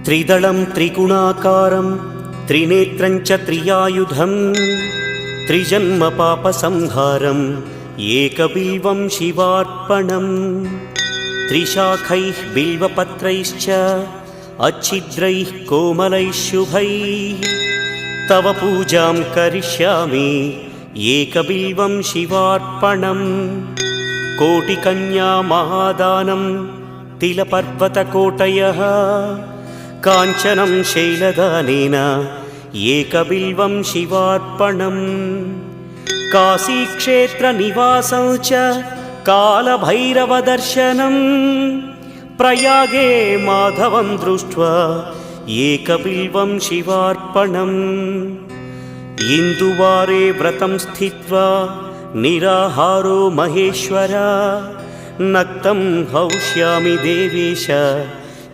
त्रिदलं त्रिगुणाकारं त्रिनेत्रं च त्रियायुधं त्रिजन्म पापसंहारम् एकबिल्वं शिवार्पणम् त्रिशाखैः बिल्वपत्रैश्च अच्छिद्रैः कोमलैः शुभैः तव पूजां करिष्यामि एकबिल्वं शिवार्पणम् कोटिकन्या महादानं तिलपर्वतकोटयः काञ्चनं शैलदानेन एकबिल्वं शिवार्पणम् काशीक्षेत्रनिवासं च कालभैरवदर्शनं प्रयागे माधवं दृष्ट्वा एकबिल्वं शिवार्पणम् इन्दुवारे व्रतं स्थित्वा निराहारो महेश्वर नक्तं हौष्यामि देवेश